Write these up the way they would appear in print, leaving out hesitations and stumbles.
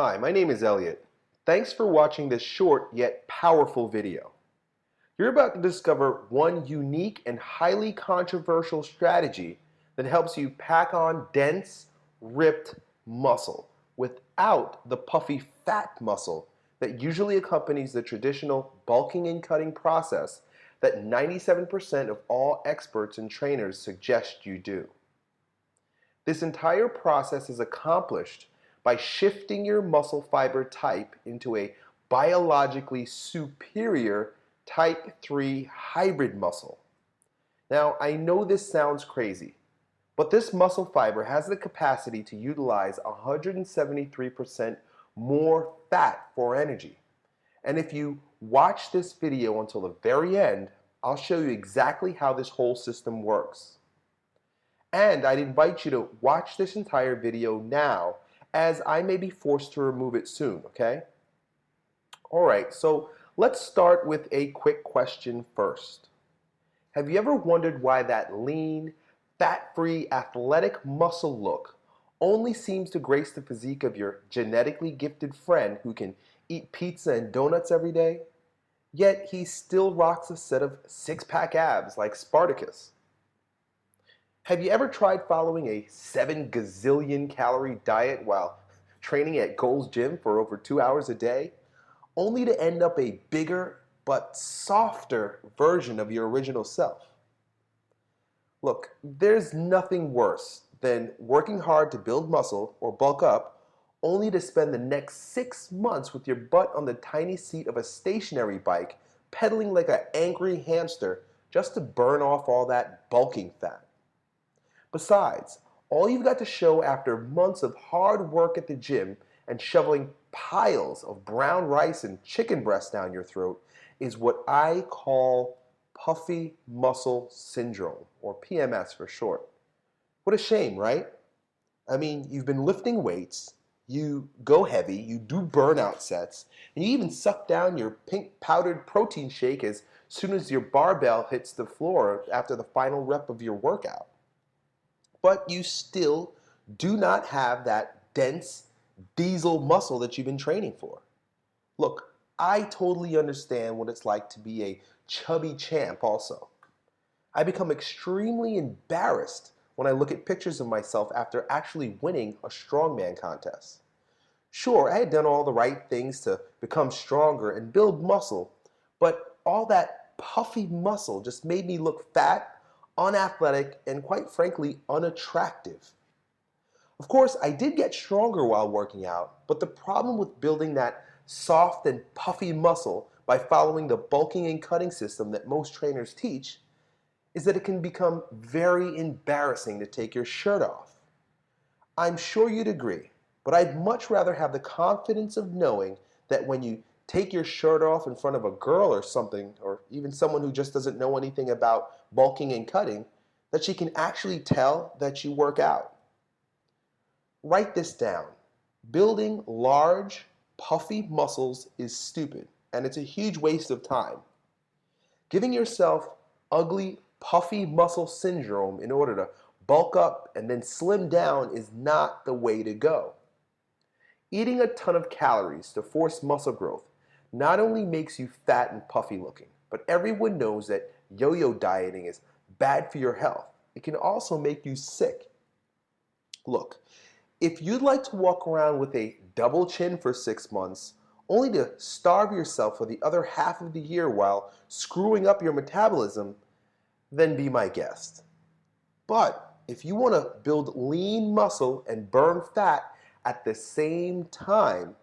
Hi, my name is Elliot. Thanks for watching this short yet powerful video. You're about to discover one unique and highly controversial strategy that helps you pack on dense, ripped muscle without the puffy fat muscle that usually accompanies the traditional bulking and cutting process that 97% of all experts and trainers suggest you do. This entire process is accomplished by shifting your muscle fiber type into a biologically superior type 3 hybrid muscle. Now, I know this sounds crazy, but this muscle fiber has the capacity to utilize 173% more fat for energy. And if you watch this video until the very end, I'll show you exactly how this whole system works. And I'd invite you to watch this entire video now, as I may be forced to remove it soon, okay? Alright, so let's start with a quick question first. Have you ever wondered why that lean, fat-free, athletic muscle look only seems to grace the physique of your genetically gifted friend who can eat pizza and donuts every day, yet he still rocks a set of six-pack abs like Spartacus? Have you ever tried following a 7 gazillion calorie diet while training at Gold's Gym for over 2 hours a day, only to end up a bigger but softer version of your original self? Look, there's nothing worse than working hard to build muscle or bulk up only to spend the next 6 months with your butt on the tiny seat of a stationary bike pedaling like an angry hamster just to burn off all that bulking fat. Besides, all you've got to show after months of hard work at the gym and shoveling piles of brown rice and chicken breast down your throat is what I call puffy muscle syndrome, or PMS for short. What a shame, right? I mean, you've been lifting weights, you go heavy, you do burnout sets, and you even suck down your pink powdered protein shake as soon as your barbell hits the floor after the final rep of your workout. But you still do not have that dense diesel muscle that you've been training for. Look, I totally understand what it's like to be a chubby champ also. I become extremely embarrassed when I look at pictures of myself after actually winning a strongman contest. Sure, I had done all the right things to become stronger and build muscle, but all that puffy muscle just made me look fat, unathletic, and quite frankly, unattractive. Of course, I did get stronger while working out, but the problem with building that soft and puffy muscle by following the bulking and cutting system that most trainers teach is that it can become very embarrassing to take your shirt off. I'm sure you'd agree, but I'd much rather have the confidence of knowing that when you take your shirt off in front of a girl or something, or even someone who just doesn't know anything about bulking and cutting, that she can actually tell that you work out. Write this down. Building large, puffy muscles is stupid, and it's a huge waste of time. Giving yourself ugly, puffy muscle syndrome in order to bulk up and then slim down is not the way to go. Eating a ton of calories to force muscle growth not only makes you fat and puffy looking, but everyone knows that yo-yo dieting is bad for your health. It can also make you sick. Look, if you'd like to walk around with a double chin for 6 months, only to starve yourself for the other half of the year while screwing up your metabolism, then be my guest. But if you want to build lean muscle and burn fat at the same time,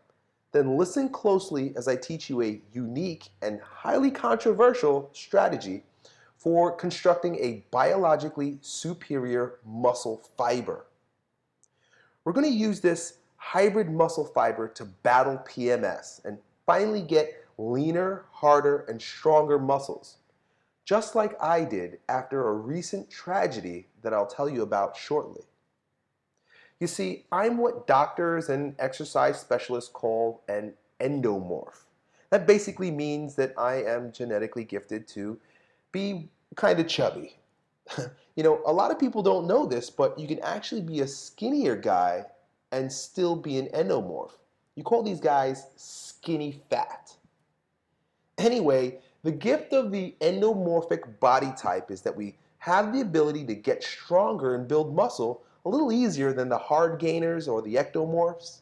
then listen closely as I teach you a unique and highly controversial strategy for constructing a biologically superior muscle fiber. We're going to use this hybrid muscle fiber to battle PMS and finally get leaner, harder, and stronger muscles, just like I did after a recent tragedy that I'll tell you about shortly. You see, I'm what doctors and exercise specialists call an endomorph. That basically means that I am genetically gifted to be kind of chubby. You know, a lot of people don't know this, but you can actually be a skinnier guy and still be an endomorph. You call these guys skinny fat. Anyway, the gift of the endomorphic body type is that we have the ability to get stronger and build muscle a little easier than the hard gainers or the ectomorphs.